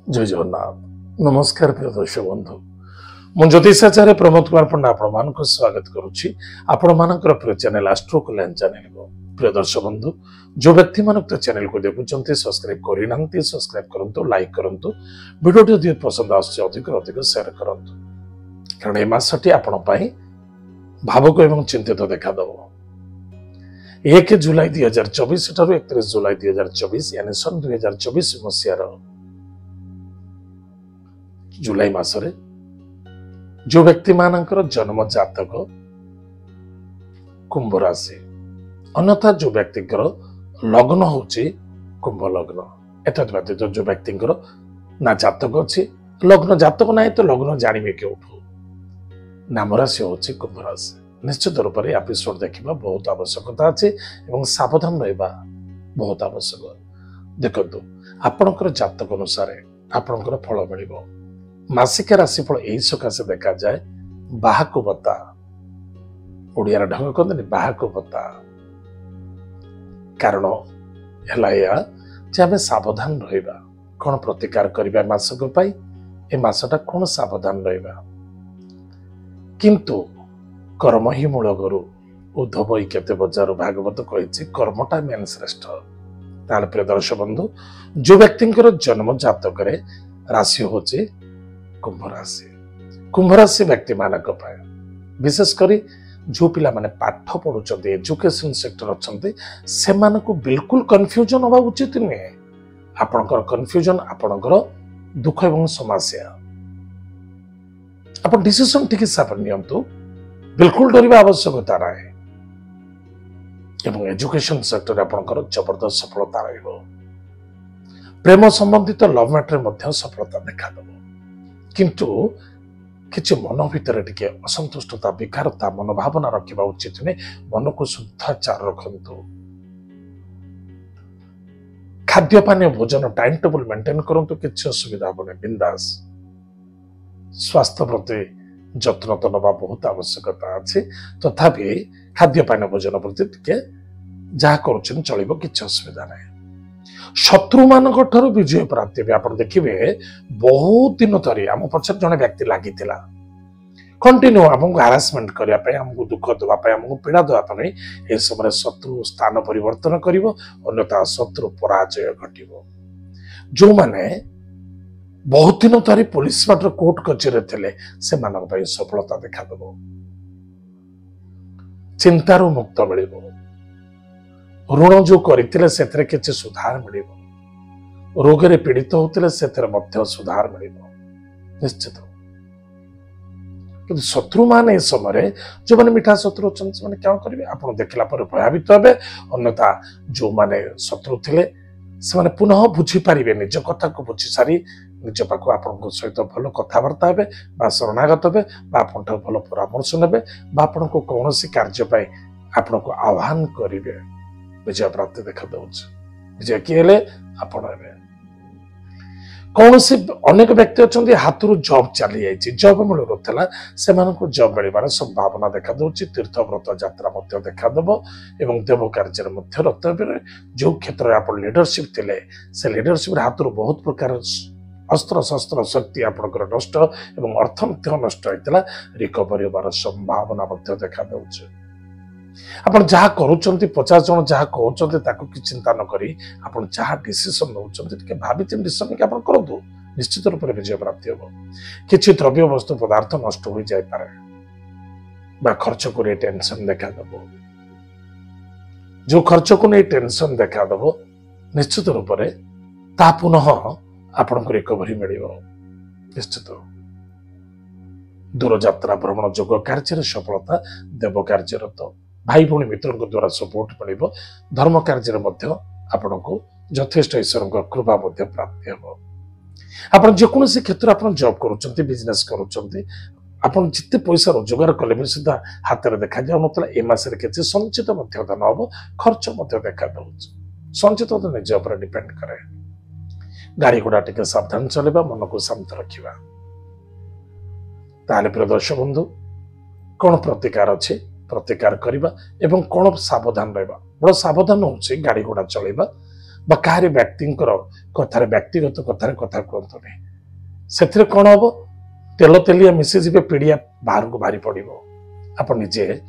जय जगन्नाथ नमस्कार प्रिय दर्शक बंधु मु ज्योतिषाचार्य प्रमोद कुमार पंडा आपण स्वागत करुच्ची आपण मानकर प्रिय चैनल एस्ट्रो कल्याण चैनल को प्रिय दर्शक बंधु जो व्यक्ति मान चैनल को देखुंत सब्सक्राइब करना सब्सक्राइब करंतु लाइक करंतु वीडियो यदि पसंद अधिक अधिक शेयर करंतु कारण ए मासटी आपण पई भावुक एवं चिंतित देखादेव 1 जुलाई 2024 ठारू 31 जुलाई 2024 यानी सन 2024 मसीहार जुलाई मासरे जो व्यक्ति मानकर जन्म जातक कुंभ राशि अन्यथा जो व्यक्ति लग्न होची कुंभ लग्न एतद व्यतीत जो व्यक्ति ना जातक अच्छी लग्न जातक ना तो लग्न जानवे केउठू नाम राशि होची कुंभ राशि निश्चित रूप से एपिसोड देखा बहुत आवश्यकता अच्छी एवं सावधान रहा बहुत आवश्यक देखु आपणकर जातक अनुसार आपणकर फल मिल मासिक राशिफल यही सकाशे देखा जाए बाहाको बता ओडिया ढंग कहते बाहाको बता कारण है आम सावधान रहा कौन प्रतिकार करवा मासक ए मासटा कौन सावधान रहा किंतु कर्म ही मूल गुरु उद्धव केते बजार भागवत कही कर्मटा मेन श्रेष्ठ ताल प्रिय दर्शक बंधु जो व्यक्ति जन्म जातक राशि होची कुंभ राशि व्यक्ति मानक विशेषकर जो पिला माने पाठ पढ़ुं एजुकेशन सेक्टर अच्छा से बिल्कुल कन्फ्यूजन हवा उचित नुहे आपणकर कन्फ्यूजन आपणकर दुख एवं समस्या आप डिसीजन ठीक हिसाब नियंतु बिल्कुल डरवा आवश्यकता ना एवं एजुकेशन सेक्टर आपणकर जबरदस्त सफलता रहिबो प्रेम संबंधित लव मैटर सफलता देखा किंतु किसी मन भीतर टिके असंतुष्टता विकारता मनोभावना रखा उचित नहीं मन को शुद्धाचार रखु खाद्य पानी भोजन टाइम टेबल मेंटेन करंतु किसी असुविधा हम बिंदास स्वास्थ्य प्रति जत्न तो नवा बहुत आवश्यकता अच्छी तथापि खाद्य पानी भोजन प्रति टिके जहाँ कर चलो किसी असुविधा नहीं शत्रु मान विजय प्राप्ति भी आप देखिए बहुत दिन धरी आम पचर जड़े व्यक्ति लगी कंटिन्यू आमको हारासमेंट करने आमको दुख देवाई आमको पीड़ा देवाई यह समय शत्रु स्थान परिवर्तन कर अन्यथा शत्रु पराजय घट जो माने बहुत दिन धरी पुलिस मात्र कोर्ट कचेरी थे से सफलता देखादेव चिंतारू मुक्त मिल ऋण जो करते सुधार मिल रोगे पीड़ित होते सुधार मिल निश्चित कि शत्रु मान समय जो मैंने मिठा शत्रु अच्छा क्या करेंगे आप देखला भयभीत हे अन्यथा जो मैंने शत्रु थे से पुनः बुझीपारे निज कथा को बुझी सारी निज पाक आप सहित भल कथबार्ता हे शरणागत हे भल परामर्श ने आपन को कौन कार्य आपन को आह्वान करेंगे विजय प्राप्ति देखा विजय किए कौन सी अनेक व्यक्ति अच्छा हाथ जॉब चली जाइए जॉब मिलूला से जॉब मिलवार संभावना देखा तीर्थ व्रत यात्रा देखादेव एवं देव कार्य रत जो क्षेत्र में आप लीडरशिप थे से लीडरशिप हाथ बहुत प्रकार अस्त्र शस्त्र शक्ति आपंकर नष्ट एवं अर्थ नष्ट होता रिकवरी होबार संभावना देखा आप जहाँ करुँच 50 जन जहाँ कहते कि चिंता न करी आप जहाँ डिसीजन नौ भावी डिसीजन आप करूँ निश्चित रूप से विजय प्राप्ति हम कि द्रव्य वस्तु पदार्थ नष्ट हो जाए खर्च को नहीं टेंशन देखादेव जो खर्च को नहीं टेंशन देखादेव निश्चित रूप से ता पुनः आपण को रिकवरी मिल निश्चित दूर यात्रा भ्रमण जोग कार्य सफलता देव कार्यरत भाई भौणी मित्रों द्वारा सपोर्ट मिल धर्म कार्य आपण को यथेष्ट ईश्वर कृपा प्राप्ति हम आप जेकोसी क्षेत्र आप जॉब कर बिजनेस कर जिते पैसा रोजगार कले भी सीधा हाथ में देखा जाऊ ना ए मसरे किसी संचित धन हम खर्च देखा संचित तो निज पर डिपेंड करे गाड़ी घोड़ा टे सावधान चलवा मन को शांत रखा ताले प्रिय दर्शक बंधु कौन प्रतिकार अच्छे प्रतिकार करवा एवं कौन सावधान रहा बड़ सावधान हो गाड़ी घोड़ा चलवा बा काहारी व्यक्तिंकर कथार व्यक्तिगत कथार कथा कहतुनि से कौन हम तेल तेलिया मिशीजे पीड़िया बाहर को बाहरी पड़ो आप निजे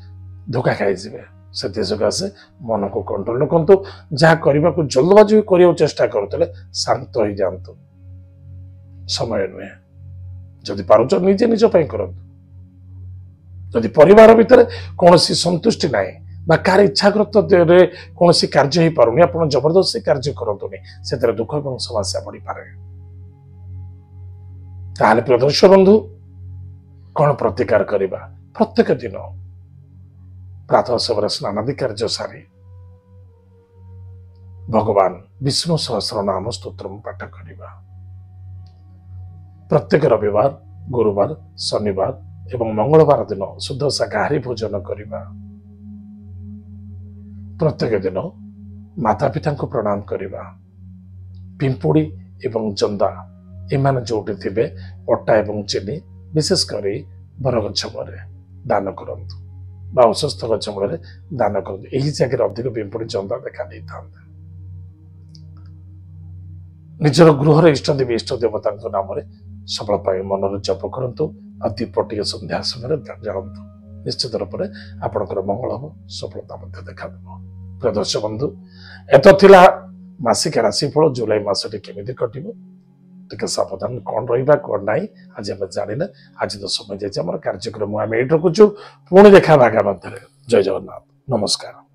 धोखा खाईजे से सकाशे मन को कंट्रोल रखु जहाँ करने को जल्दबाजी करने चेष्टा करुले शांत हो जातु समय नुहे जदि पारुच निजे निज करूँ जदि परिवार भितर कौन संतुष्टि ना बा कार इच्छाकृत कौन कार्य हो पारुनि आप जबरदस्ती कार्य करतुनि से दुख और समस्या बढ़ी पारे ताहले प्रिय दर्शक बंधु कौन प्रतिकार करवा प्रत्येक दिन प्रातः समय स्नान आदि कार्य सारी भगवान विष्णु सहस्र नाम स्तोत्र पाठ करवा प्रत्येक रविवार गुरुवार शनिवार एवं मंगलवार दिन शुद्ध शाकाहारी भोजन करवा प्रत्येक दिन माता पिता को प्रणाम करवा पिंपुड़ी एवं जंदा एमान जोटी थे अटा एवं चीनी विशेषकर बरगछ मूल दान करतु बा अस्वस्थ गछ मूल दान करतु यही जगह अधिक पिंपुड़ी जंदा देखा था निजर गृहर इष्टदेवी इष्ट देवता नाम सबल पाई मनर जप करूँ आ दीपटे संध्या समय जानतु निश्चित रूप से आपंकर मंगल हम सफलता देखा प्रिय दर्शक बंधु एत थिला मासिक राशिफल जुलाई मासटी केमिति कटिबो टिके सावधान कौन रहिबा कौन नाही आज हम जानिले आज तो समय जाय कार्यक्रम आम एट रखुचु पुणी देखा भागा मध्य जय जगन्नाथ नमस्कार।